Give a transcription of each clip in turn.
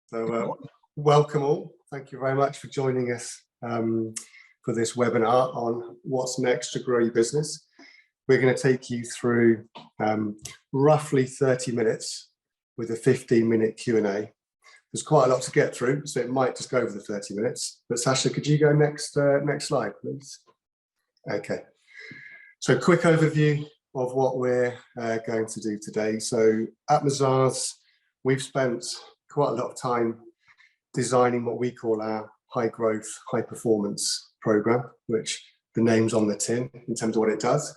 Welcome all. Thank you very much for joining us for this webinar on what's next to grow your business. We're going to take you through roughly 30 minutes with a 15-minute Q&A. There's quite a lot to get through, so it might just go over the 30 minutes. But Sasha, could you go next slide, please? Okay. So quick overview of what we're going to do today. So at Mazars, we've spent quite a lot of time designing what we call our high growth, high performance program, which the name's on the tin in terms of what it does.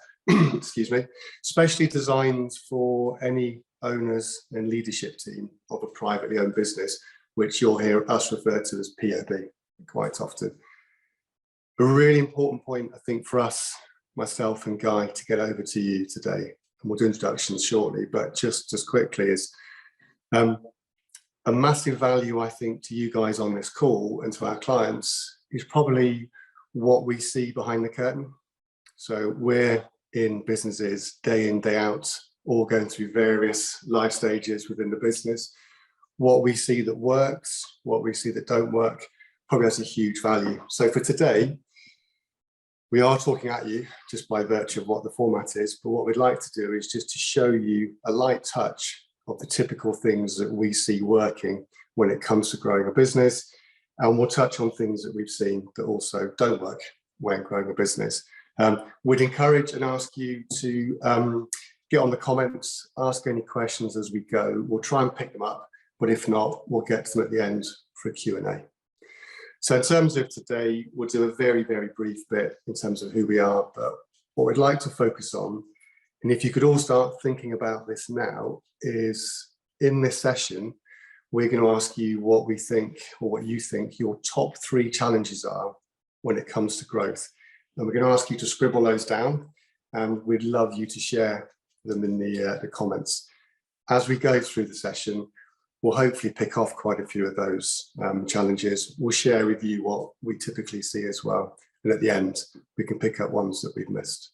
Excuse me, specially designed for any owners and leadership team of a privately owned business, which you'll hear us refer to as POB quite often. A really important point, I think, for us, myself and Guy, to get over to you today, and we'll do introductions shortly, but just quickly is a massive value, I think, to you guys on this call and to our clients is probably what we see behind the curtain. So we're in businesses day in, day out, all going through various life stages within the business. What we see that works, what we see that don't work, probably has a huge value. So for today, we are talking at you just by virtue of what the format is, but what we'd like to do is just to show you a light touch of the typical things that we see working when it comes to growing a business. And we'll touch on things that we've seen that also don't work when growing a business. We'd encourage and ask you to get on the comments, ask any questions as we go. We'll try and pick them up, but if not, we'll get to them at the end for a Q&A. So in terms of today, we'll do a very, very brief bit in terms of who we are, but what we'd like to focus on, and if you could all start thinking about this now, is in this session, we're going to ask you what we think, or what you think your top 3 challenges are when it comes to growth. And we're going to ask you to scribble those down, and we'd love you to share them in the comments. As we go through the session, we'll hopefully pick off quite a few of those challenges. We'll share with you what we typically see as well. And at the end, we can pick up ones that we've missed.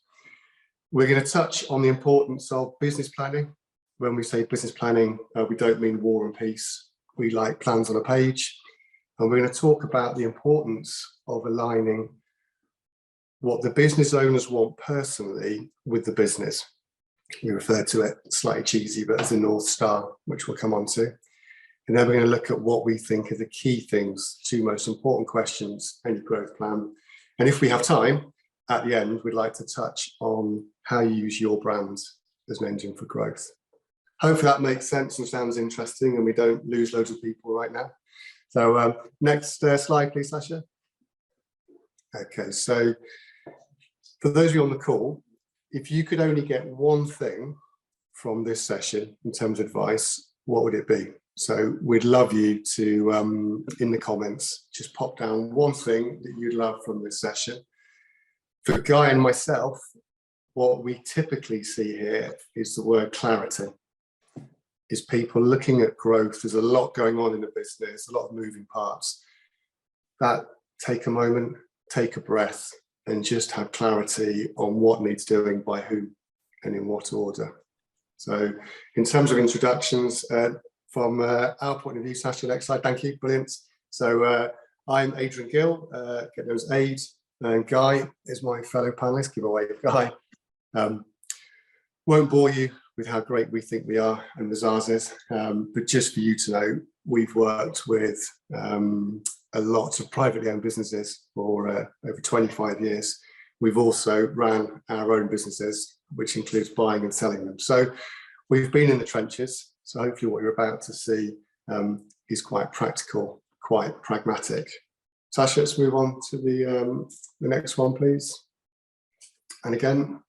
We're going to touch on the importance of business planning. When we say business planning, we don't mean war and peace. We like plans on a page. And we're going to talk about the importance of aligning what the business owners want personally with the business. We refer to it slightly cheesy, but as a North Star, which we'll come on to. And then we're going to look at what we think are the key things, 2 most important questions, any growth plan. And if we have time, at the end, we'd like to touch on how you use your brand as an engine for growth. Hopefully that makes sense and sounds interesting and we don't lose loads of people right now. So next slide, please, Sasha. Okay, so for those of you on the call, if you could only get one thing from this session in terms of advice, what would it be? So we'd love you to, in the comments, just pop down one thing that you'd love from this session. For Guy and myself, what we typically see here is the word clarity. Is people looking at growth. There's a lot going on in the business, a lot of moving parts. That take a moment, take a breath, and just have clarity on what needs doing by who and in what order. So in terms of introductions, from our point of view, Sasha, next slide, thank you, brilliant. So I'm Adrian Gill, get known as Aid, and Guy is my fellow panelist, give away Guy. Won't bore you with how great we think we are and Mazars is, but just for you to know, we've worked with a lot of privately owned businesses for over 25 years. We've also ran our own businesses, which includes buying and selling them. So we've been in the trenches. So hopefully what you're about to see is quite practical, quite pragmatic. Sasha, let's move on to the next one, please. And again,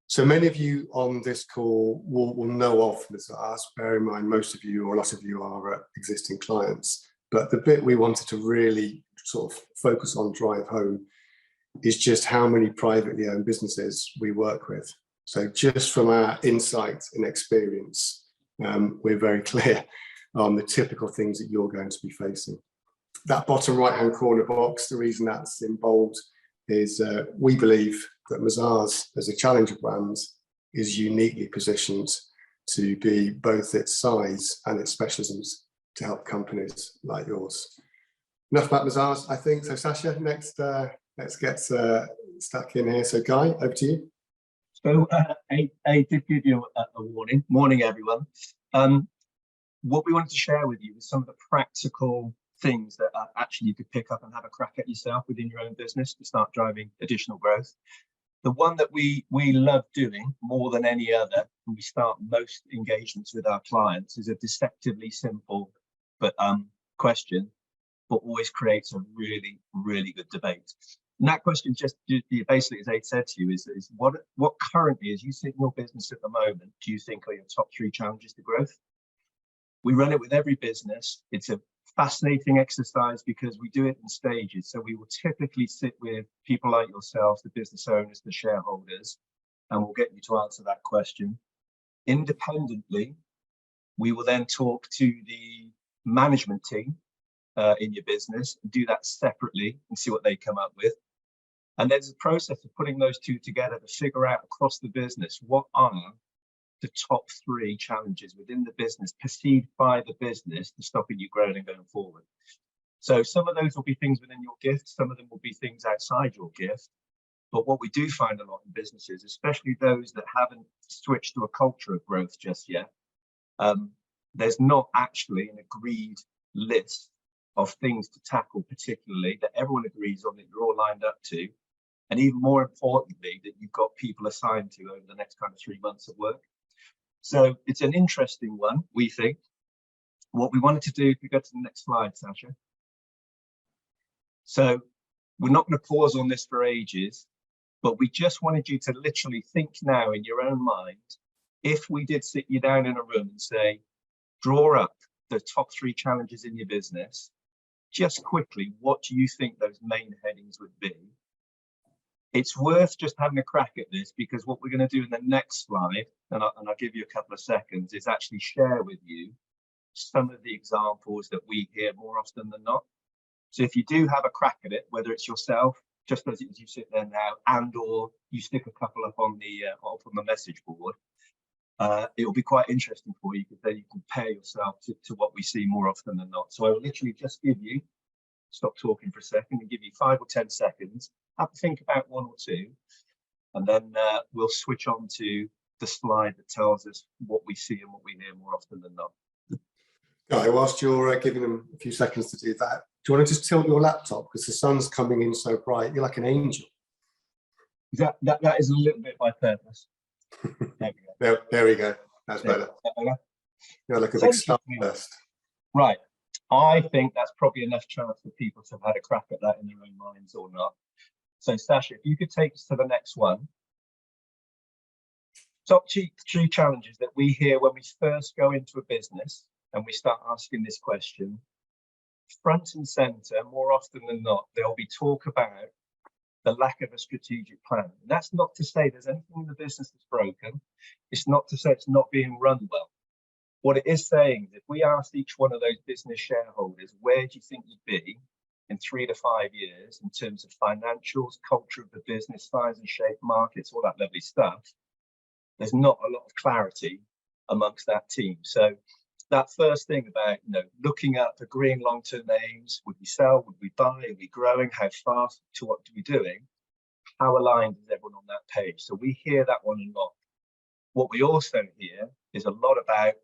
so many of you on this call will know of Mazars. Bear in mind, most of you or a lot of you are existing clients. But the bit we wanted to really sort of focus on, drive home, is just how many privately owned businesses we work with. So just from our insight and experience, we're very clear on the typical things that you're going to be facing. That bottom right-hand corner box, the reason that's in bold is we believe that Mazars, as a challenger brand, is uniquely positioned to be both its size and its specialisms to help companies like yours. Enough about Mazars, I think. So Sasha, next, let's get stuck in here. So Guy, over to you. So I did give you a warning. Morning, everyone. What we wanted to share with you is some of the practical things that actually you could pick up and have a crack at yourself within your own business to start driving additional growth. The one that we love doing more than any other, and we start most engagements with our clients, is a deceptively simple but question, but always creates a really, really good debate. And that question just basically, as Aid said to you, is what currently, as you see in your business at the moment, do you think are your top 3 challenges to growth? We run it with every business. It's a fascinating exercise because we do it in stages. So we will typically sit with people like yourselves, the business owners, the shareholders, and we'll get you to answer that question. Independently, we will then talk to the management team in your business, and do that separately and see what they come up with. And there's a process of putting those two together to figure out across the business what are the top 3 challenges within the business perceived by the business to stopping you growing and going forward. So some of those will be things within your gift, some of them will be things outside your gift. But what we do find a lot in businesses, especially those that haven't switched to a culture of growth just yet, there's not actually an agreed list of things to tackle, particularly that everyone agrees on, that you're all lined up to, and even more importantly, that you've got people assigned to over the next kind of 3 months of work. So it's an interesting one, we think. What we wanted to do, if we go to the next slide, Sasha. So we're not going to pause on this for ages, but we just wanted you to literally think now in your own mind, if we did sit you down in a room and say, draw up the top 3 challenges in your business, just quickly, what do you think those main headings would be? It's worth just having a crack at this, because what we're going to do in the next slide, and I'll give you a couple of seconds, is actually share with you some of the examples that we hear more often than not. So if you do have a crack at it, whether it's yourself, just as you sit there now, and or you stick a couple up on the message board, it will be quite interesting for you, because then you compare yourself to what we see more often than not. So I will literally just stop talking for a second and give you 5 or 10 seconds, have to think about 1 or 2, and then we'll switch on to the slide that tells us what we see and what we hear more often than not. Guy, whilst you're giving them a few seconds to do that, do you want to just tilt your laptop, because the sun's coming in so bright, you're like an angel. That is a little bit by purpose. There we go. There we go. That's better. You're like a big starburst. Right. I think that's probably enough chance for people to have had a crack at that in their own minds or not. So Sasha, if you could take us to the next one. Top 3 challenges that we hear when we first go into a business and we start asking this question. Front and center, more often than not, there'll be talk about the lack of a strategic plan. And that's not to say there's anything in the business that's broken. It's not to say it's not being run well. What it is saying is, if we asked each one of those business shareholders, where do you think you'd be in 3 to 5 years in terms of financials, culture of the business, size and shape, markets, all that lovely stuff, there's not a lot of clarity amongst that team. So that first thing about, looking up, agreeing long-term aims, would we sell, would we buy, are we growing, how fast, to what are we doing, how aligned is everyone on that page? So we hear that one a lot. What we also hear is a lot about,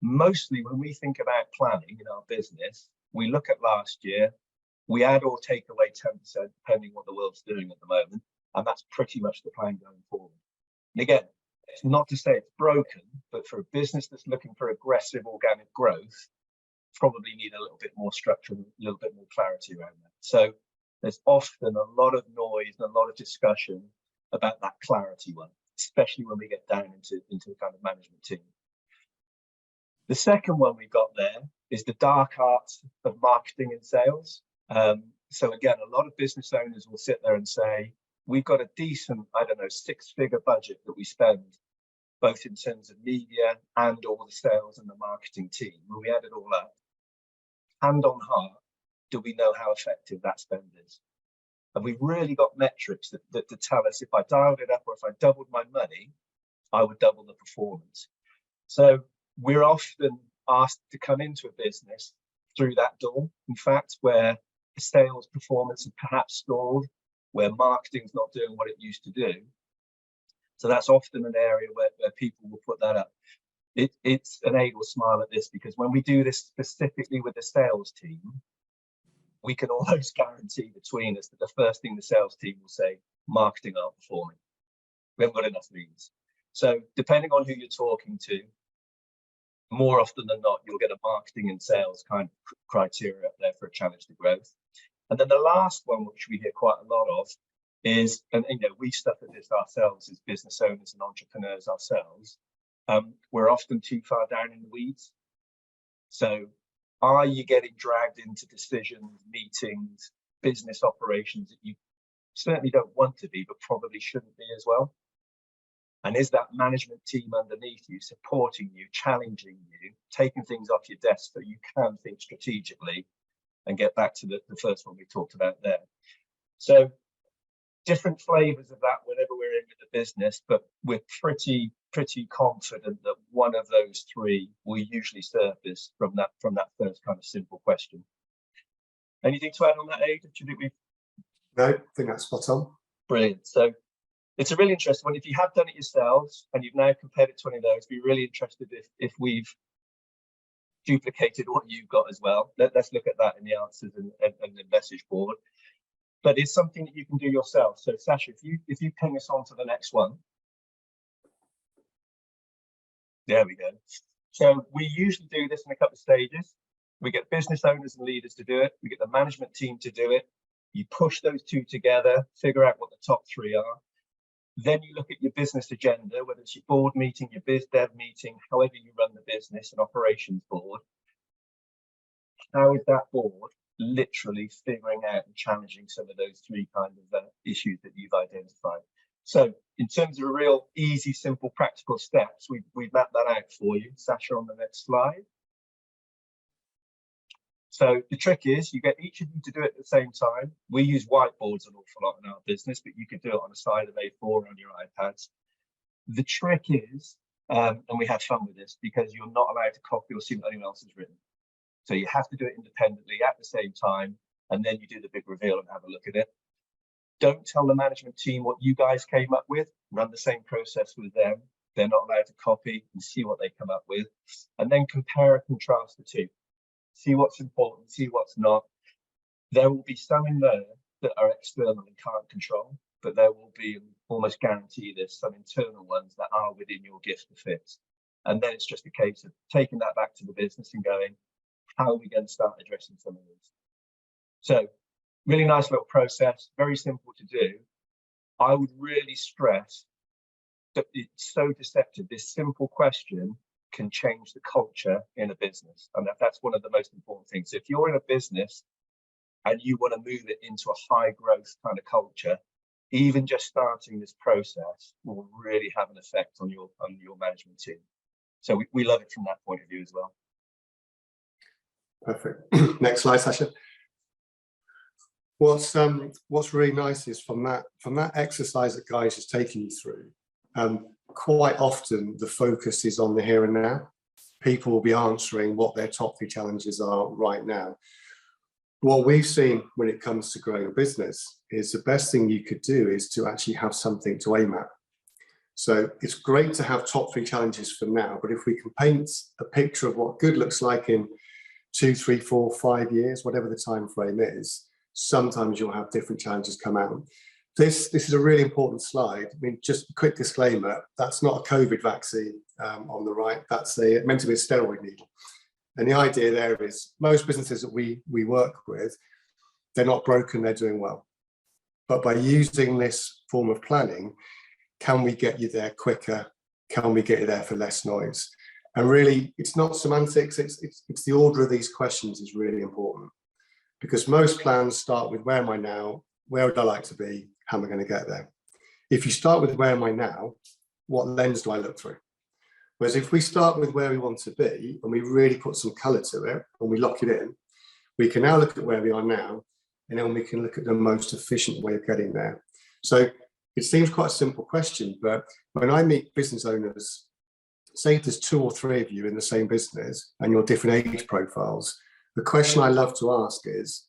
mostly when we think about planning in our business, we look at last year, we add or take away 10%, depending what the world's doing at the moment, and that's pretty much the plan going forward. And again, it's not to say it's broken, but for a business that's looking for aggressive organic growth, probably need a little bit more structure, a little bit more clarity around that. So there's often a lot of noise and a lot of discussion about that clarity one, especially when we get down into the kind of management team. The second one we've got there is the dark arts of marketing and sales. So again, a lot of business owners will sit there and say, we've got a decent, 6-figure budget that we spend, both in terms of media and all the sales and the marketing team. When we add it all up, hand on heart, do we know how effective that spend is? And we've really got metrics that tell us, if I dialed it up or if I doubled my money, I would double the performance. So we're often asked to come into a business through that door, in fact, where the sales performance is perhaps stalled, where marketing's not doing what it used to do. So that's often an area where people will put that up. It's an aid or smile at this, because when we do this specifically with the sales team, we can almost guarantee between us that the first thing the sales team will say, marketing aren't performing. We haven't got enough leads. So depending on who you're talking to, more often than not, you'll get a marketing and sales kind of criteria up there for a challenge to growth. And then the last one, which we hear quite a lot of, is, and we suffer this ourselves as business owners and entrepreneurs ourselves, we're often too far down in the weeds. So are you getting dragged into decisions, meetings, business operations that you certainly don't want to be, but probably shouldn't be as well? And is that management team underneath you supporting you, challenging you, taking things off your desk so you can think strategically and get back to the first one we talked about there? So different flavors of that whenever we're in with the business, but we're pretty confident that one of those three will usually surface from that first kind of simple question. Anything to add on that, Aidan? Do you think we've... No, I think that's spot on. Brilliant. So it's a really interesting one. If you have done it yourselves and you've now compared it to any of those, be really interested if we've duplicated what you've got as well. Let's look at that in the answers and the message board. But it's something that you can do yourself. So Sasha, if you ping us on to the next one. There we go. So we usually do this in a couple of stages. We get business owners and leaders to do it. We get the management team to do it. You push those two together, figure out what the top three are. Then you look at your business agenda, whether it's your board meeting, your biz dev meeting, however you run the business, an operations board. How is that board literally figuring out and challenging some of those three kind of issues that you've identified? So in terms of a real easy, simple, practical steps, we've mapped that out for you. Sasha, on the next slide. So the trick is you get each of you to do it at the same time. We use whiteboards an awful lot in our business, but you could do it on a side of A4 on your iPads. The trick is, and we have fun with this, because you're not allowed to copy or see what anyone else has written. So you have to do it independently at the same time, and then you do the big reveal and have a look at it. Don't tell the management team what you guys came up with. Run the same process with them. They're not allowed to copy and see what they come up with. And then compare and contrast the two. See what's important, see what's not. There will be some in there that are external and can't control, but there will be, almost guarantee this, some internal ones that are within your gift to fix. And then it's just a case of taking that back to the business and going, how are we going to start addressing some of these? So really nice little process, very simple to do. I would really stress that it's so deceptive. This simple question can change the culture in a business, and that's one of the most important things. If you're in a business and you want to move it into a high growth kind of culture, even just starting this process will really have an effect on your management team. So we love it from that point of view as well. Perfect. Next slide, Sasha. What's really nice is from that exercise that Guy's is taking you through, quite often the focus is on the here and now. People will be answering what their top three challenges are right now. What we've seen when it comes to growing a business is the best thing you could do is to actually have something to aim at. So it's great to have top three challenges for now, but if we can paint a picture of what good looks like in 2, 3, 4, 5 years, whatever the time frame is, sometimes you'll have different challenges come out. This is a really important slide. I mean, just a quick disclaimer, that's not a COVID vaccine on the right. That's meant to be a steroid needle. And the idea there is most businesses that we work with, they're not broken, they're doing well. But by using this form of planning, can we get you there quicker? Can we get you there for less noise? And really, it's not semantics, it's the order of these questions is really important. Because most plans start with where am I now? Where would I like to be? How am I going to get there? If you start with where am I now, what lens do I look through? Whereas if we start with where we want to be and we really put some colour to it and we lock it in, we can now look at where we are now and then we can look at the most efficient way of getting there. So it seems quite a simple question, but when I meet business owners say there's 2 or 3 of you in the same business and you're different age profiles, the question I love to ask is,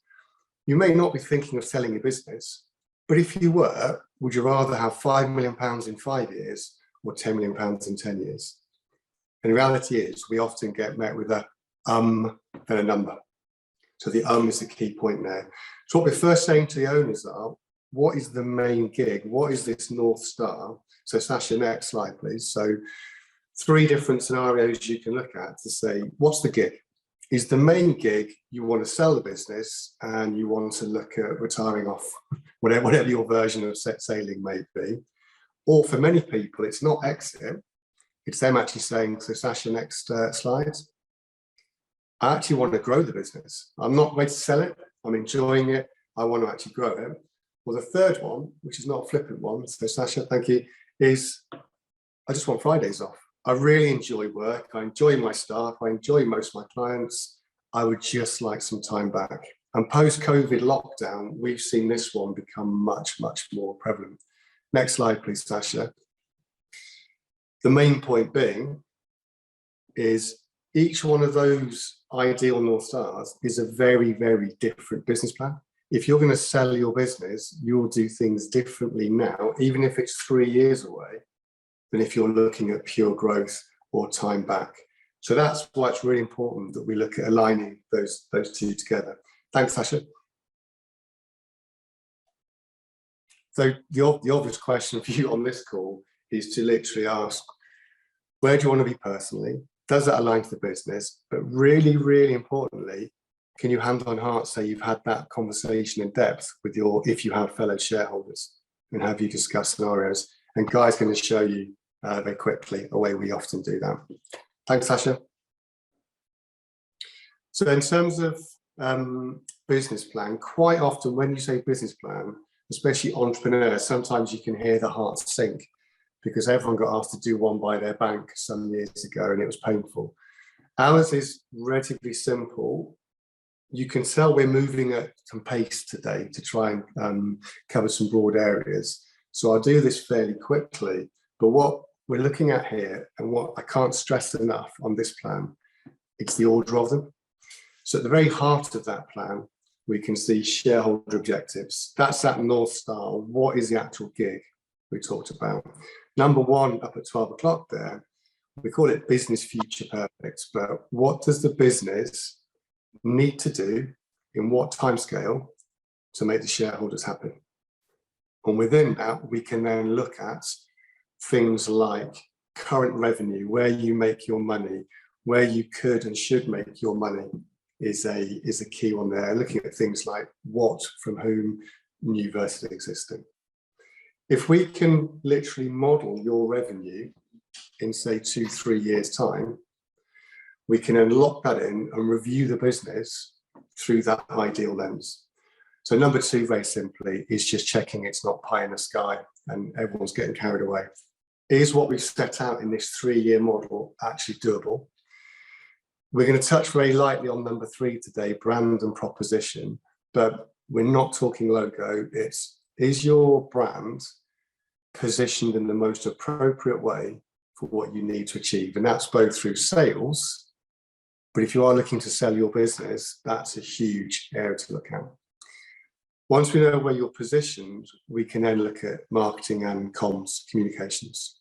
you may not be thinking of selling your business, but if you were, would you rather have £5 million in 5 years or £10 million in 10 years? And the reality is we often get met with a and a number. So the is the key point there. So what we're first saying to the owners are, what is the main gig? What is this North Star? So Sasha, next slide, please. So 3 different scenarios you can look at to say, what's the gig? Is the main gig you want to sell the business and you want to look at retiring off, whatever your version of set sailing may be? Or for many people, it's not exit. It's them actually saying, so Sasha, next slide. I actually want to grow the business. I'm not ready to sell it. I'm enjoying it. I want to actually grow it. Well, the third one, which is not a flippant one, so Sasha, thank you, is I just want Fridays off. I really enjoy work. I enjoy my staff. I enjoy most of my clients. I would just like some time back. And post-COVID lockdown, we've seen this one become much, much more prevalent. Next slide, please, Sasha. The main point being is each one of those ideal North Stars is a very, very different business plan. If you're going to sell your business, you'll do things differently now, even if it's 3 years away, than if you're looking at pure growth or time back. So that's why it's really important that we look at aligning those 2 together. Thanks, Sasha. So the obvious question for you on this call is to literally ask, where do you want to be personally? Does that align to the business? But really, really importantly, can you hand on heart say you've had that conversation in depth with if you have fellow shareholders, and have you discussed scenarios? And Guy's going to show you very quickly a way we often do that. Thanks, Sasha. So in terms of business plan, quite often when you say business plan, especially entrepreneurs, sometimes you can hear the heart sink because everyone got asked to do one by their bank some years ago and it was painful. Ours is relatively simple. You can tell we're moving at some pace today to try and cover some broad areas. So I'll do this fairly quickly, but what we're looking at here and what I can't stress enough on this plan, it's the order of them. So at the very heart of that plan, we can see shareholder objectives. That's that North Star. What is the actual gig we talked about? Number 1 up at 12 o'clock there, we call it business future perfect, but what does the business need to do in what timescale to make the shareholders happy? And within that, we can then look at things like current revenue, where you make your money, where you could and should make your money is a key one there. Looking at things like what, from whom, new versus existing. If we can literally model your revenue in say 2-3 years time, we can then lock that in and review the business through that ideal lens. So number 2, very simply, is just checking it's not pie in the sky and everyone's getting carried away. Is what we've set out in this 3-year model actually doable? We're going to touch very lightly on number 3 today, brand and proposition, but we're not talking logo. Is your brand positioned in the most appropriate way for what you need to achieve? And that's both through sales, but if you are looking to sell your business, that's a huge area to look at. Once we know where you're positioned, we can then look at marketing and comms communications.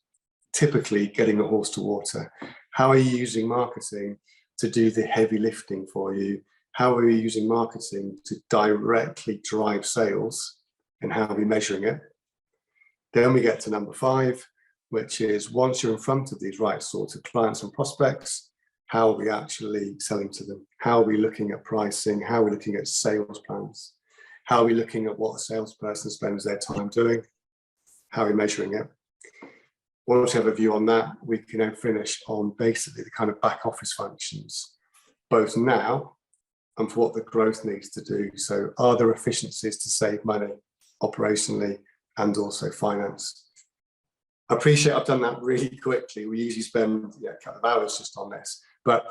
Typically getting a horse to water. How are you using marketing to do the heavy lifting for you? How are you using marketing to directly drive sales, and how are we measuring it? Then we get to number 5, which is once you're in front of these right sorts of clients and prospects, how are we actually selling to them? How are we looking at pricing? How are we looking at sales plans? How are we looking at what a salesperson spends their time doing? How are we measuring it? Once we have a view on that, we can then finish on basically the kind of back office functions, both now and for what the growth needs to do. So are there efficiencies to save money operationally and also finance? I appreciate I've done that really quickly. We usually spend a couple of hours just on this, but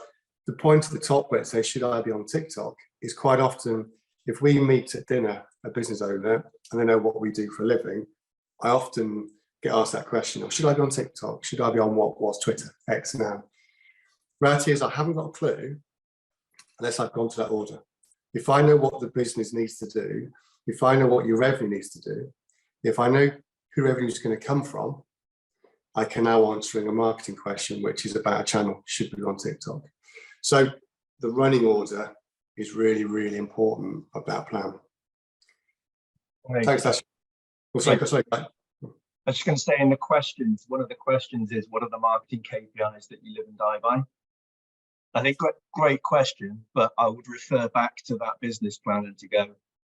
the point at the top where it says, should I be on TikTok, is quite often, if we meet at dinner a business owner and they know what we do for a living, I often get asked that question, or should I be on TikTok? Should I be on what's Twitter, X now? Reality is I haven't got a clue unless I've gone to that order. If I know what the business needs to do, if I know what your revenue needs to do, if I know who revenue is going to come from, I can now answering a marketing question, which is about a channel, should be on TikTok. So the running order is really, really important of that plan. Thanks, Ash. Oh, sorry. I was just going to say in the questions, one of the questions is, what are the marketing KPIs that you live and die by? I think great question, but I would refer back to that business plan and to go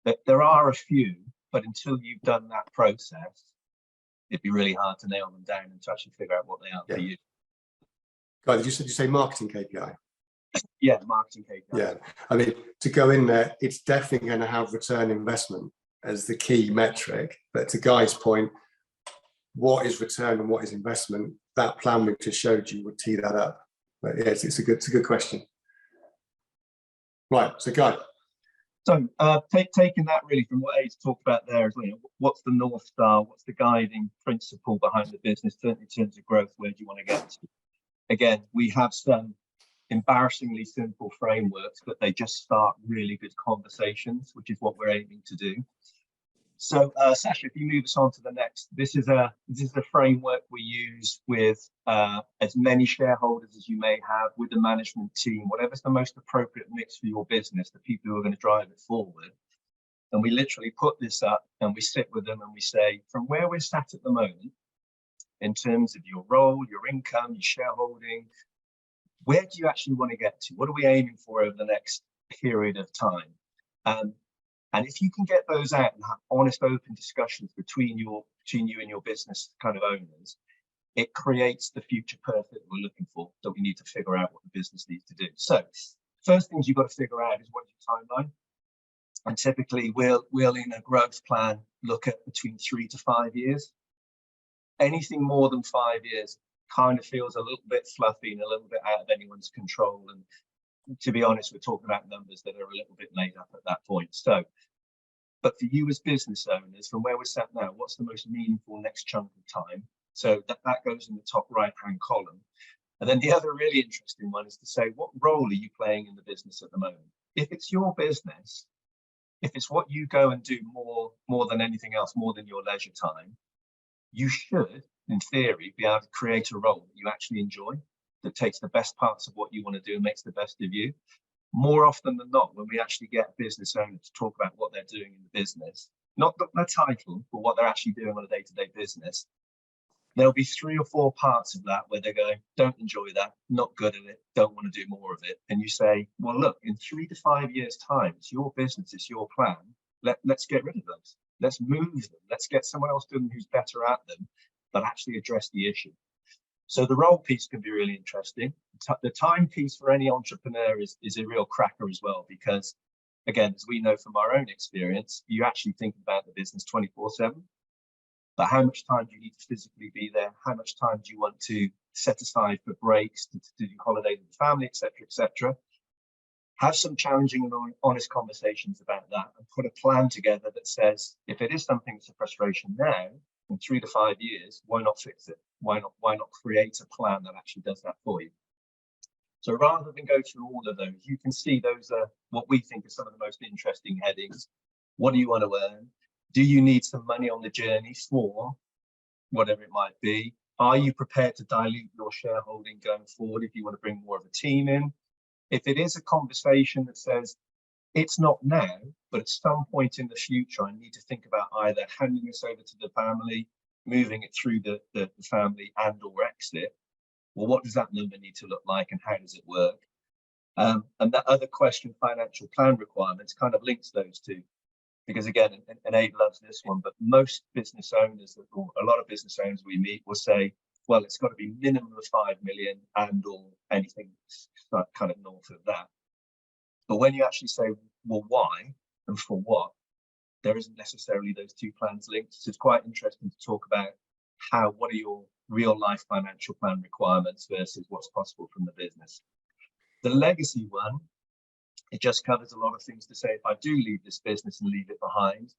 that there are a few, but until you've done that process, it'd be really hard to nail them down and to actually figure out what they are for you. Guy, did you say marketing KPI? Yeah, marketing KPI. Yeah, I mean, to go in there, it's definitely going to have return investment as the key metric. But to Guy's point, what is return and what is investment? That plan we just showed you would tee that up. But yes, it's a good question. Right, so Guy. So taking that really from what Aid's talked about there as well, what's the North Star? What's the guiding principle behind the business in terms of growth? Where do you want to get to? Again, we have some embarrassingly simple frameworks, but they just start really good conversations, which is what we're aiming to do. So Sasha, if you move us on to the next, this is a framework we use with as many shareholders as you may have, with the management team, whatever's the most appropriate mix for your business, the people who are going to drive it forward. And we literally put this up and we sit with them and we say, from where we're sat at the moment, in terms of your role, your income, your shareholding, where do you actually want to get to? What are we aiming for over the next period of time? And if you can get those out and have honest, open discussions between you and your business kind of owners, it creates the future perfect that we're looking for, that we need to figure out what the business needs to do. So first things you've got to figure out is what is your timeline. And typically we'll in a growth plan look at between 3 to 5 years. Anything more than 5 years kind of feels a little bit fluffy and a little bit out of anyone's control. And to be honest, we're talking about numbers that are a little bit made up at that point. So, but for you as business owners, from where we're sat now, what's the most meaningful next chunk of time? So that goes in the top right-hand column. And then the other really interesting one is to say, what role are you playing in the business at the moment? If it's your business, if it's what you go and do more than anything else, more than your leisure time, you should, in theory, be able to create a role that you actually enjoy, that takes the best parts of what you want to do and makes the best of you. More often than not, when we actually get a business owner to talk about what they're doing in the business, not the title, but what they're actually doing on a day-to-day business, there'll be 3 or 4 parts of that where they're going, don't enjoy that, not good at it, don't want to do more of it. And you say, well, look, in 3 to 5 years' time, it's your business, it's your plan. Let's get rid of those. Let's move them. Let's get someone else doing who's better at them, but actually address the issue. So the role piece can be really interesting. The time piece for any entrepreneur is a real cracker as well, because again, as we know from our own experience, you actually think about the business 24/7, but how much time do you need to physically be there? How much time do you want to set aside for breaks, to do holiday with the family, etc., etc.? Have some challenging and honest conversations about that and put a plan together that says, if it is something that's a frustration now, in 3 to 5 years, why not fix it? Why not create a plan that actually does that for you? So rather than go through all of those, you can see those are what we think are some of the most interesting headings. What do you want to earn? Do you need some money on the journey for whatever it might be? Are you prepared to dilute your shareholding going forward if you want to bring more of a team in? If it is a conversation that says, it's not now, but at some point in the future, I need to think about either handing this over to the family, moving it through the family and or exit. Well, what does that number need to look like and how does it work? And that other question, financial plan requirements, kind of links those two. Because again, and Aid loves this one, but most business owners, or a lot of business owners we meet will say, well, it's got to be minimum of 5 million and or anything kind of north of that. But when you actually say, well, why and for what, there isn't necessarily those two plans linked. So it's quite interesting to talk about what are your real life financial plan requirements versus what's possible from the business. The legacy one, it just covers a lot of things to say, if I do leave this business and leave it behind,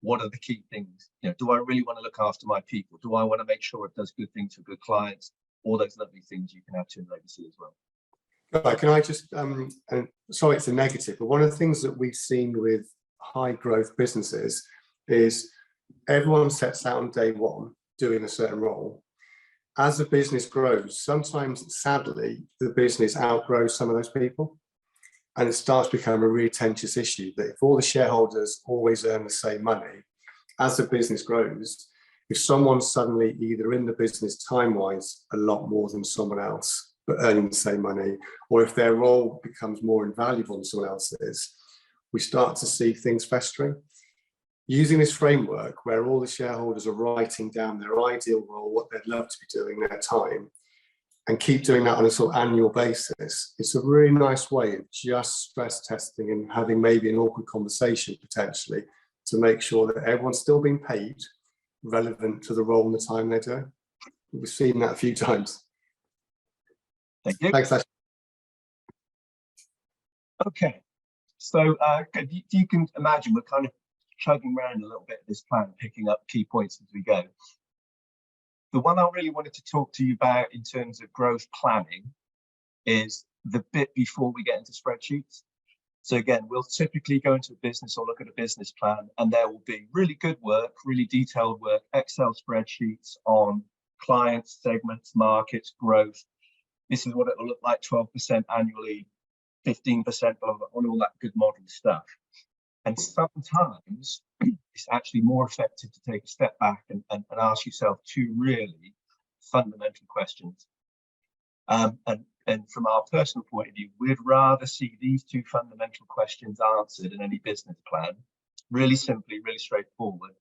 what are the key things? Do I really want to look after my people? Do I want to make sure it does good things for good clients? All those lovely things you can add to in legacy as well. Right, can I just, and sorry it's a negative, but one of the things that we've seen with high growth businesses is everyone sets out on day one doing a certain role. As the business grows, sometimes sadly, the business outgrows some of those people. And it starts to become a really tenuous issue that if all the shareholders always earn the same money, as the business grows, if someone's suddenly either in the business time-wise a lot more than someone else, but earning the same money, or if their role becomes more invaluable than someone else's, we start to see things festering. Using this framework where all the shareholders are writing down their ideal role, what they'd love to be doing in their time, and keep doing that on a sort of annual basis, it's a really nice way of just stress testing and having maybe an awkward conversation potentially to make sure that everyone's still being paid relevant to the role and the time they're doing. We've seen that a few times. Thank you. Thanks, Ash. Okay, so you can imagine we're kind of chugging around a little bit of this plan, picking up key points as we go. The one I really wanted to talk to you about in terms of growth planning is the bit before we get into spreadsheets. So again, we'll typically go into a business or look at a business plan, and there will be really good work, really detailed work, Excel spreadsheets on clients, segments, markets, growth. This is what it will look like, 12% annually, 15%, on all that good model stuff. And sometimes it's actually more effective to take a step back and ask yourself two really fundamental questions. And from our personal point of view, we'd rather see these two fundamental questions answered in any business plan, really simply, really straightforward,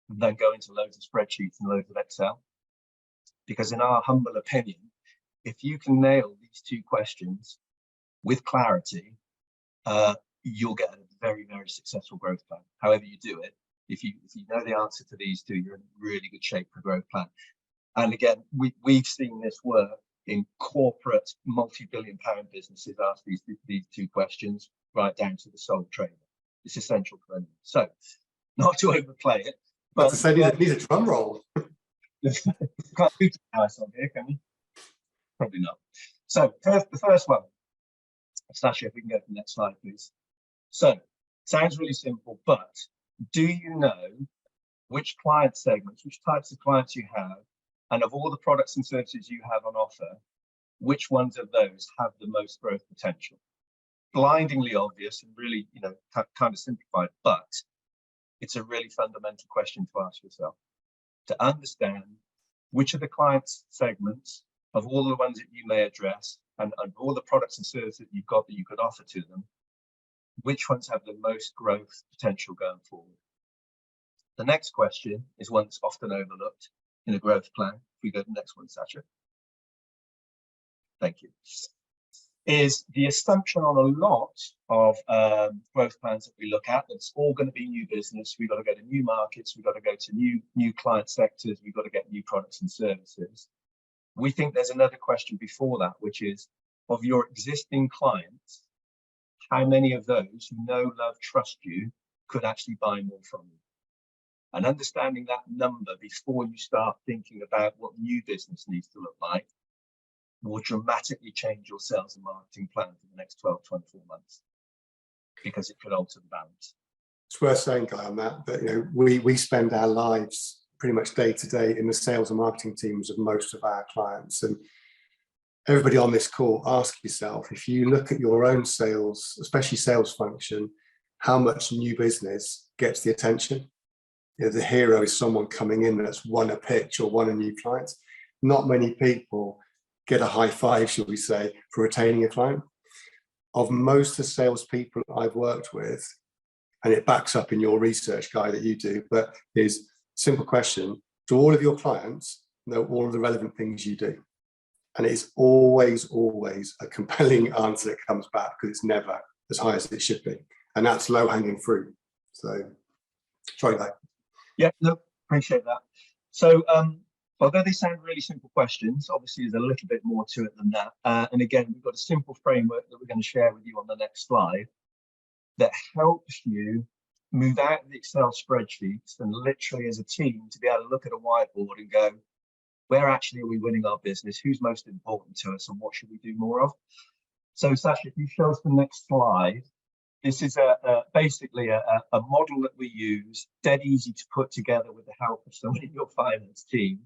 than go into loads of spreadsheets and loads of Excel. Because in our humble opinion, if you can nail these two questions with clarity, you'll get a very, very successful growth plan. However you do it, if you know the answer to these two, you're in really good shape for a growth plan. And again, we've seen this work in corporate multi-billion-pound businesses ask these two questions right down to the sole trader. It's essential for them. So, not to overplay it, but to say needs a drum roll. Can't do nice on here, can we? Probably not. So, the first one. Sasha, if we can go to the next slide, please. So, sounds really simple, but do you know which client segments, which types of clients you have, and of all the products and services you have on offer, which ones of those have the most growth potential? Blindingly obvious and really, kind of simplified, but it's a really fundamental question to ask yourself. To understand which of the client segments, of all the ones that you may address, and all the products and services you've got that you could offer to them, which ones have the most growth potential going forward? The next question is one that's often overlooked in a growth plan. If we go to the next one, Sasha. Thank you. Is the assumption on a lot of growth plans that we look at, that's all going to be new business. We've got to go to new markets. We've got to go to new client sectors. We've got to get new products and services. We think there's another question before that, which is, of your existing clients, how many of those who know, love, trust you could actually buy more from you? And understanding that number before you start thinking about what new business needs to look like will dramatically change your sales and marketing plan for the next 12, 24 months, because it could alter the balance. It's worth saying, Guy, on that we spend our lives pretty much day to day in the sales and marketing teams of most of our clients. And everybody on this call, ask yourself, if you look at your own sales, especially sales function, how much new business gets the attention? The hero is someone coming in that's won a pitch or won a new client. Not many people get a high five, shall we say, for retaining a client. Of most of the salespeople I've worked with, and it backs up in your research, Guy, that you do, but is simple question: do all of your clients know all of the relevant things you do? And it's always a compelling answer that comes back, because it's never as high as it should be. And that's low-hanging fruit. So try that. Yeah, no, appreciate that. So although they sound really simple questions, obviously there's a little bit more to it than that. And again, we've got a simple framework that we're going to share with you on the next slide that helps you move out of the Excel spreadsheets and literally as a team to be able to look at a whiteboard and go, where actually are we winning our business? Who's most important to us and what should we do more of? So Sasha, if you show us the next slide, this is basically a model that we use, dead easy to put together with the help of someone in your finance team.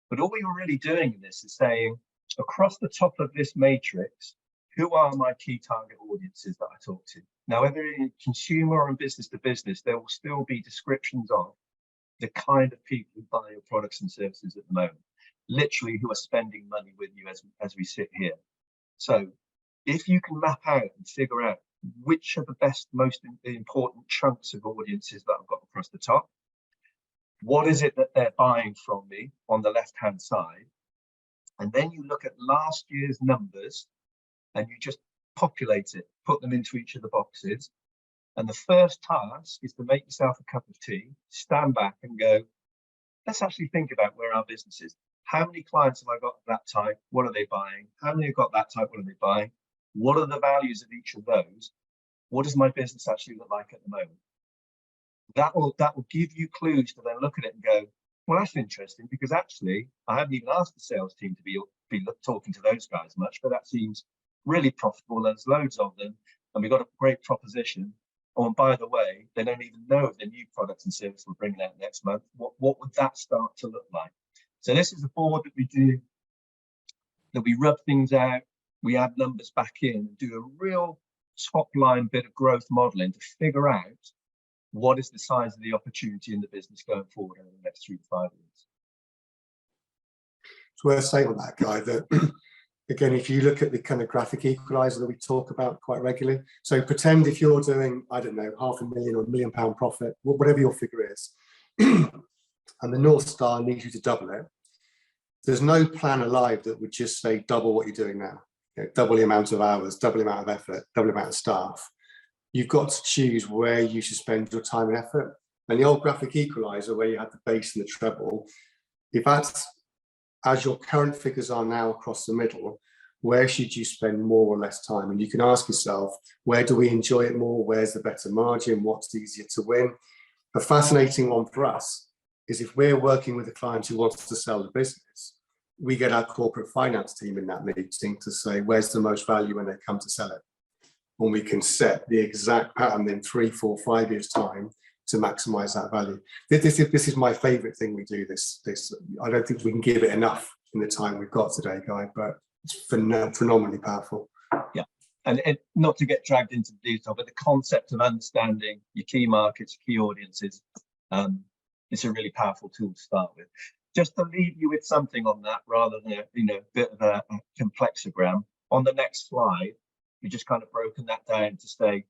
But all you're really doing in this is saying, across the top of this matrix, who are my key target audiences that I talk to? Now, whether in consumer or in business to business, there will still be descriptions of the kind of people who buy your products and services at the moment, literally who are spending money with you as we sit here. So if you can map out and figure out which are the best, most important chunks of audiences that I've got across the top, what is it that they're buying from me on the left-hand side? And then you look at last year's numbers and you just populate it, put them into each of the boxes. And the first task is to make yourself a cup of tea, stand back and go, let's actually think about where our business is. How many clients have I got of that type? What are they buying? How many have got that type? What are they buying? What are the values of each of those? What does my business actually look like at the moment? That will give you clues to then look at it and go, well, that's interesting because actually I haven't even asked the sales team to be talking to those guys much, but that seems really profitable. There's loads of them and we've got a great proposition. Oh, and by the way, they don't even know of the new products and services we're bringing out next month. What would that start to look like? So this is a board that we do, that we rub things out, we add numbers back in and do a real top line bit of growth modeling to figure out what is the size of the opportunity in the business going forward over the next 3 to 5 years. It's worth saying on that, Guy, that again, if you look at the kind of graphic equalizer that we talk about quite regularly, so pretend if you're doing, I don't know, £500,000 or £1 million profit, whatever your figure is, and the North Star needs you to double it, there's no plan alive that would just say double what you're doing now. You know, double the amount of hours, double the amount of effort, double the amount of staff. You've got to choose where you should spend your time and effort. And the old graphic equalizer where you had the base and the treble, if that's as your current figures are now across the middle, where should you spend more or less time? And you can ask yourself, where do we enjoy it more? Where's the better margin? What's easier to win? A fascinating one for us is if we're working with a client who wants to sell the business, we get our corporate finance team in that meeting to say, where's the most value when they come to sell it? And we can set the exact pattern in 3, 4, 5 years' time to maximize that value. This is my favorite thing we do. This I don't think we can give it enough in the time we've got today, Guy, but it's phenomenally powerful. Yeah, and not to get dragged into the detail, but the concept of understanding your key markets, key audiences, it's a really powerful tool to start with. Just to leave you with something on that, rather than a bit of a complexogram. On the next slide, we just kind of broken that down to say,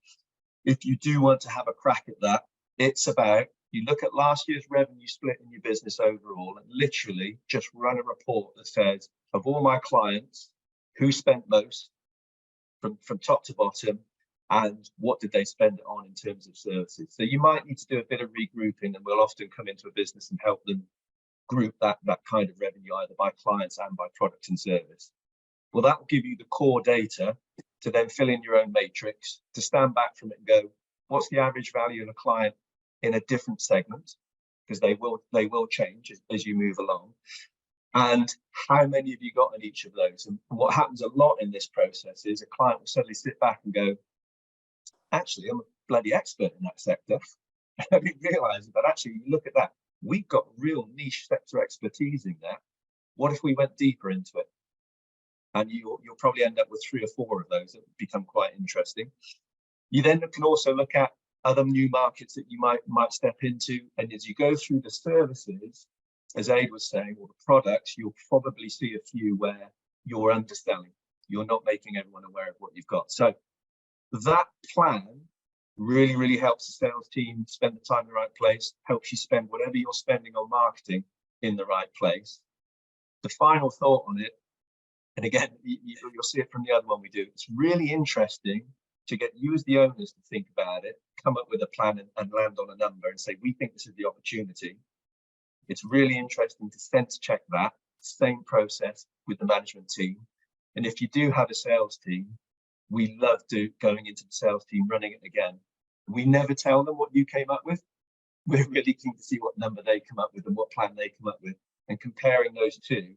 if you do want to have a crack at that, it's about, you look at last year's revenue split in your business overall and literally just run a report that says, of all my clients, who spent most from top to bottom, and what did they spend it on in terms of services. So you might need to do a bit of regrouping, and we'll often come into a business and help them group that kind of revenue either by clients and by product and service. Well, that will give you the core data to then fill in your own matrix, to stand back from it and go, what's the average value of a client in a different segment? Because they will change as you move along. And how many have you got in each of those? And what happens a lot in this process is a client will suddenly sit back and go, actually, I'm a bloody expert in that sector. I didn't realize it, but actually, you look at that, we've got real niche sector expertise in there. What if we went deeper into it? And you'll probably end up with 3 or 4 of those that become quite interesting. You then can also look at other new markets that you might step into. And as you go through the services, as Aid was saying, or the products, you'll probably see a few where you're underselling. You're not making everyone aware of what you've got. So that plan really, really helps the sales team spend the time in the right place, helps you spend whatever you're spending on marketing in the right place. The final thought on it, and again, you'll see it from the other one we do, it's really interesting to get you as the owners to think about it, come up with a plan and land on a number and say, we think this is the opportunity. It's really interesting to sense check that same process with the management team. And if you do have a sales team, we love going into the sales team, running it again We never tell them what you came up with. We're really keen to see what number they come up with and what plan they come up with. And comparing those two,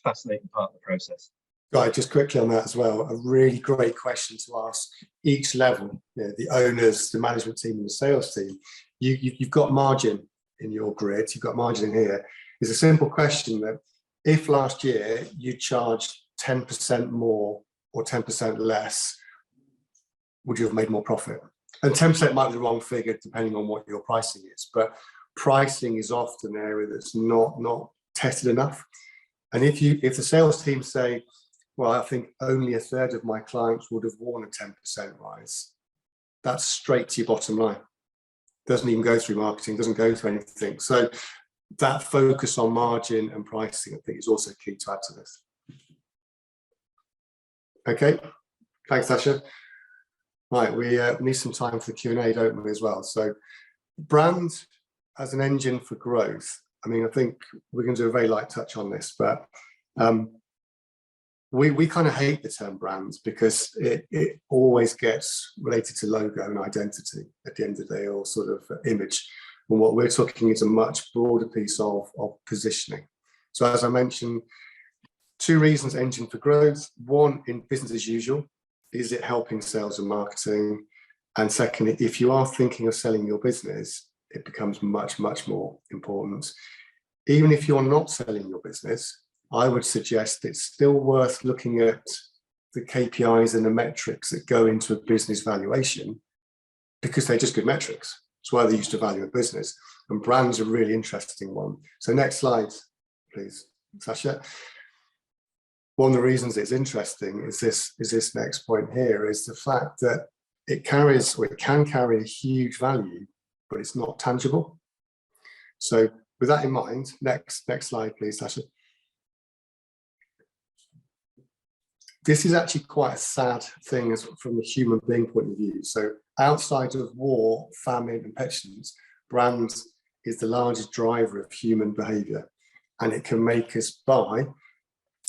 fascinating part of the process. Right, just quickly on that as well, a really great question to ask each level, the owners, the management team and the sales team. You've got margin in your grid, you've got margin in here. It's a simple question that if last year you charged 10% more or 10% less, would you have made more profit? And 10% might be the wrong figure depending on what your pricing is, but pricing is often an area that's not tested enough. And if the sales team say, well, I think only a third of my clients would have worn a 10% rise, that's straight to your bottom line. Doesn't even go through marketing, doesn't go through anything. So that focus on margin and pricing, I think, is also key to add to this. Okay, thanks, Sasha. Right, we need some time for the Q&A, don't we, as well? So brand as an engine for growth. I mean, I think we're going to do a very light touch on this, but we kind of hate the term brands because it always gets related to logo and identity at the end of the day, or sort of image. And what we're talking is a much broader piece of positioning. So as I mentioned, two reasons engine for growth. One, in business as usual, is it helping sales and marketing? And secondly, if you are thinking of selling your business, it becomes much, much more important. Even if you're not selling your business, I would suggest it's still worth looking at the KPIs and the metrics that go into a business valuation, because they're just good metrics. It's why they used to value a business. And brand's a really interesting one. So next slide, please, Sasha. One of the reasons it's interesting is this next point here, is the fact that it carries, or it can carry, a huge value, but it's not tangible. So with that in mind, next slide, please, Sasha. This is actually quite a sad thing from a human being point of view. So outside of war, famine and pestilence, brands is the largest driver of human behavior, and it can make us buy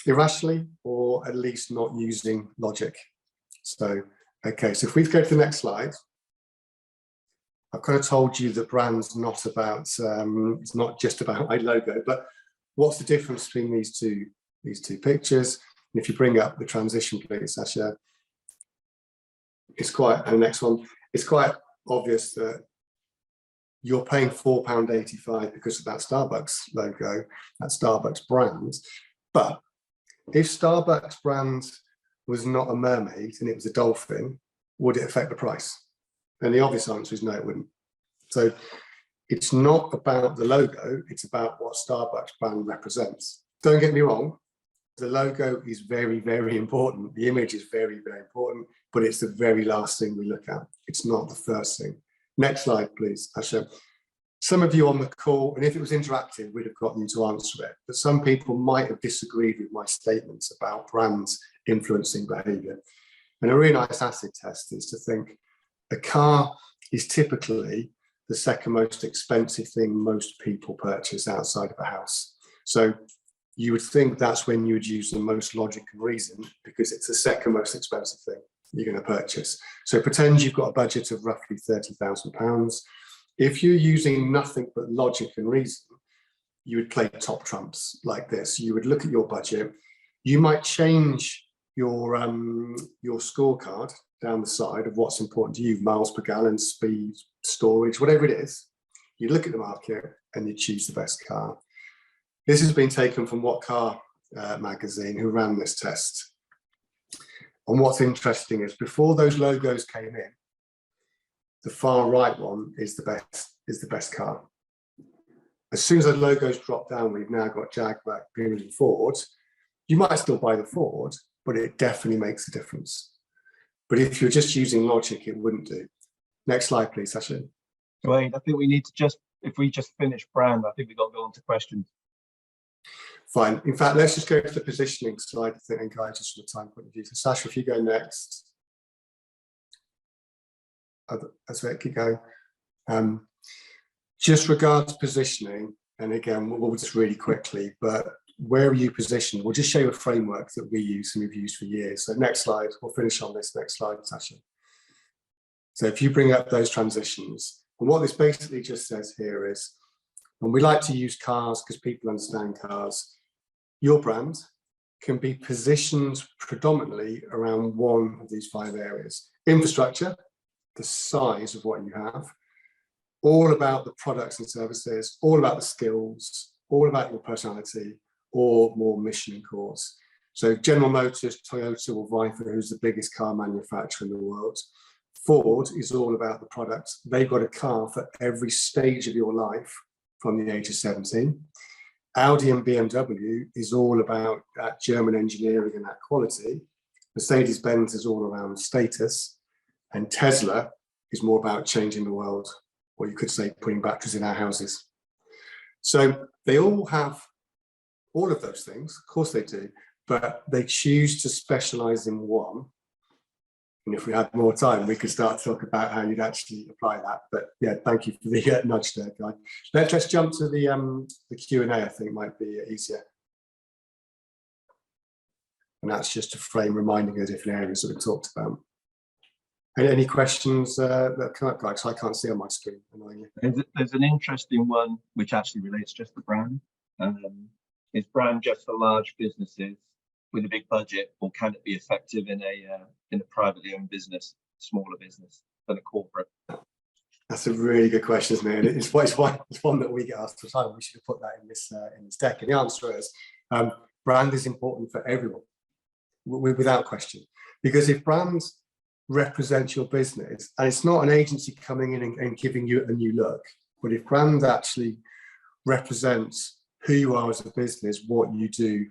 irrationally, or at least not using logic. So, okay, so if we go to the next slide, I've kind of told you that brand's not about, it's not just about my logo, but what's the difference between these two pictures? And if you bring up the transition, please, Sasha, it's quite, and the next one, it's quite obvious that you're paying £4.85 because of that Starbucks logo, that Starbucks brand. But if Starbucks brand was not a mermaid and it was a dolphin, would it affect the price? And the obvious answer is no, it wouldn't. So it's not about the logo, it's about what Starbucks brand represents. Don't get me wrong, the logo is very, very important. The image is very, very important, but it's the very last thing we look at. It's not the first thing. Next slide, please, Asha. Some of you on the call, and if it was interactive, we'd have got you to answer it, but some people might have disagreed with my statements about brands influencing behavior. And a really nice acid test is to think a car is typically the second most expensive thing most people purchase outside of a house. So you would think that's when you would use the most logic and reason, because it's the second most expensive thing you're going to purchase. So pretend you've got a budget of roughly £30,000. If you're using nothing but logic and reason, you would play top trumps like this. You would look at your budget. You might change your scorecard down the side of what's important to you, miles per gallon, speed, storage, whatever it is. You look at the market and you choose the best car. This has been taken from What Car magazine, who ran this test. And what's interesting is before those logos came in, the far right one is the best car. As soon as those logos drop down, we've now got Jaguar, Beamer and Ford. You might still buy the Ford, but it definitely makes a difference. But if you're just using logic, it wouldn't do. Next slide, please, Sasha. Wayne, I think we need to if we just finish brand, I think we've got to go on to questions. Fine. In fact, let's just go to the positioning slide, I think, and guide just from a time point of view. So Sasha, if you go next. That's right, keep going. Just regards positioning, and again, we'll just really quickly, but where are you positioned? We'll just show you a framework that we use and we've used for years. So next slide, we'll finish on this next slide, Sasha. So if you bring up those transitions, and what this basically just says here is, and we like to use cars because people understand cars, your brand can be positioned predominantly around one of these 5 areas. Infrastructure, the size of what you have, all about the products and services, all about the skills, all about your personality, or more mission cause. So General Motors, Toyota, or Viper, who's the biggest car manufacturer in the world. Ford is all about the products. They've got a car for every stage of your life from the age of 17. Audi and BMW is all about that German engineering and that quality. Mercedes-Benz is all around status. And Tesla is more about changing the world, or you could say putting batteries in our houses. So they all have all of those things, of course they do, but they choose to specialize in one. And if we had more time, we could start to talk about how you'd actually apply that. But yeah, thank you for the nudge there, Guy. Let's jump to the Q&A, I think might be easier. And that's just a frame reminding us of different areas that we talked about. Any questions that come up, Guy? So I can't see on my screen, annoyingly. There's an interesting one which actually relates just to brand. Is brand just for large businesses with a big budget, or can it be effective in a privately owned business, smaller business than a corporate? That's a really good question, isn't it? It's one that we get asked all the time. We should have put that in this deck. And the answer is, brand is important for everyone, without question. Because if brand represents your business, and it's not an agency coming in and giving you a new look, but if brand actually represents who you are as a business, what you do,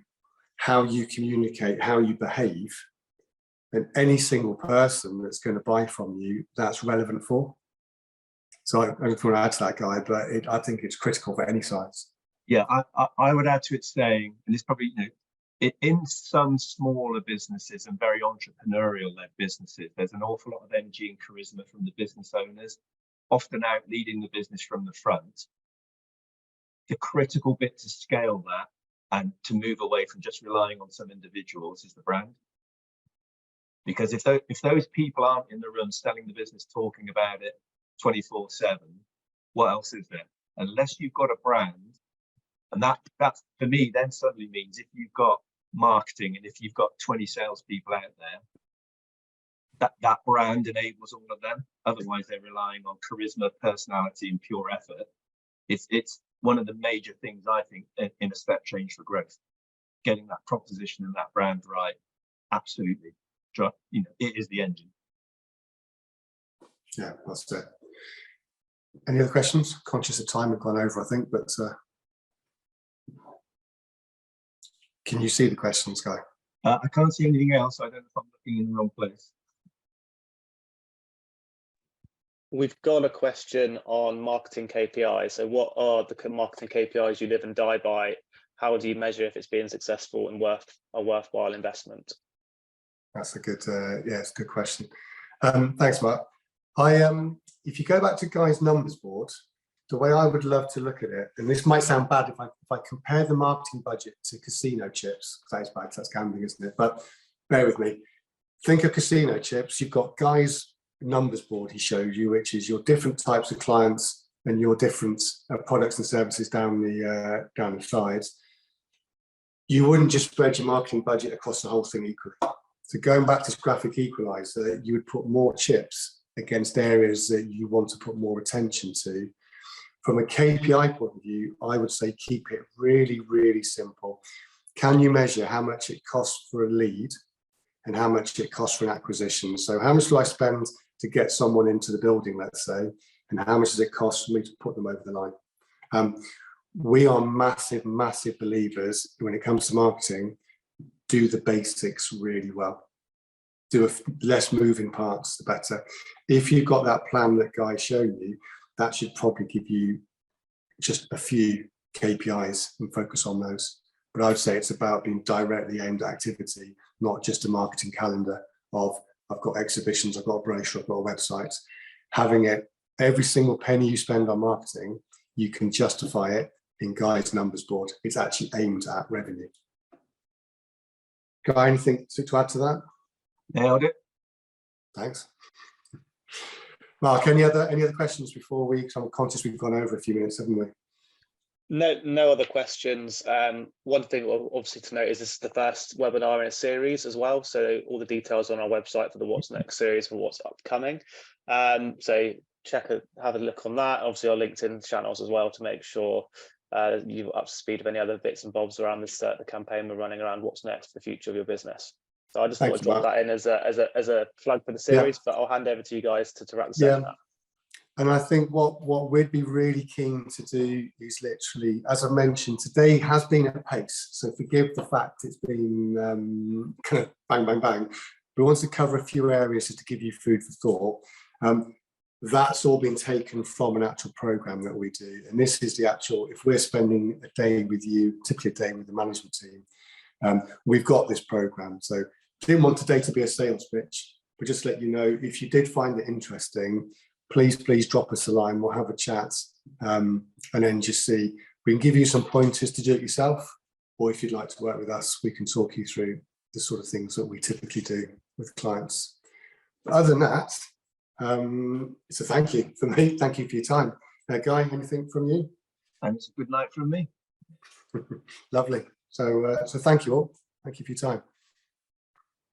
how you communicate, how you behave, and any single person that's going to buy from you, that's relevant for. So I don't want to add to that, Guy, but I think it's critical for any size. Yeah, I would add to it saying, and it's probably, in some smaller businesses and very entrepreneurial-led businesses, there's an awful lot of energy and charisma from the business owners, often out leading the business from the front. The critical bit to scale that and to move away from just relying on some individuals is the brand. Because if those people aren't in the room selling the business, talking about it 24/7, what else is there? Unless you've got a brand, and that for me then suddenly means if you've got marketing and if you've got 20 salespeople out there, that brand enables all of them. Otherwise, they're relying on charisma, personality, and pure effort. It's one of the major things I think in a step change for growth. Getting that proposition and that brand right, absolutely. It is the engine. Yeah, that's it. Any other questions? Conscious of time, we've gone over, I think, but can you see the questions, Guy? I can't see anything else. I don't know if I'm looking in the wrong place. We've got a question on marketing KPIs. So what are the marketing KPIs you live and die by? How do you measure if it's being successful and a worthwhile investment? That's a good, it's a good question. Thanks, Mark. If you go back to Guy's numbers board, the way I would love to look at it, and this might sound bad if I compare the marketing budget to casino chips, because that is bad, that's gambling, isn't it? But bear with me. Think of casino chips. You've got Guy's numbers board he showed you, which is your different types of clients and your different products and services down the sides. You wouldn't just spread your marketing budget across the whole thing equally. So going back to this graphic equalizer, you would put more chips against areas that you want to put more attention to. From a KPI point of view, I would say keep it really, really simple. Can you measure how much it costs for a lead and how much it costs for an acquisition? So how much do I spend to get someone into the building, let's say, and how much does it cost for me to put them over the line? We are massive, massive believers when it comes to marketing, do the basics really well. Do less moving parts, the better. If you've got that plan that Guy showed you, that should probably give you just a few KPIs and focus on those. But I would say it's about being directly aimed at activity, not just a marketing calendar of I've got exhibitions, I've got a brochure, I've got a website. Having it, every single penny you spend on marketing, you can justify it in Guy's numbers board. It's actually aimed at revenue. Guy, anything to add to that? Nailed it. Thanks. Mark, any other questions before we? 'Cause I'm conscious we've gone over a few minutes, haven't we? No other questions. One thing obviously to note is this is the first webinar in a series as well. So all the details on our website for the What's Next series for what's upcoming. So have a look on that. Obviously our LinkedIn channels as well to make sure you're up to speed of any other bits and bobs around this the campaign we're running around what's next for the future of your business. So I just thought I'd drop that in as a plug for the series, but I'll hand over to you guys to wrap the session up. And I think what we'd be really keen to do is literally, as I mentioned, today has been at pace. So forgive the fact it's been kind of bang, bang, bang. We want to cover a few areas just to give you food for thought. That's all been taken from an actual program that we do. And this is the actual, if we're spending a day with you, typically a day with the management team, we've got this program. So didn't want today to be a sales pitch, but just let you know, if you did find it interesting, please drop us a line. We'll have a chat and then just see. We can give you some pointers to do it yourself, or if you'd like to work with us, we can talk you through the sort of things that we typically do with clients. But other than that, it's a thank you from me. Thank you for your time. Guy, anything from you? And it's a good night from me. Lovely. So thank you all. Thank you for your time.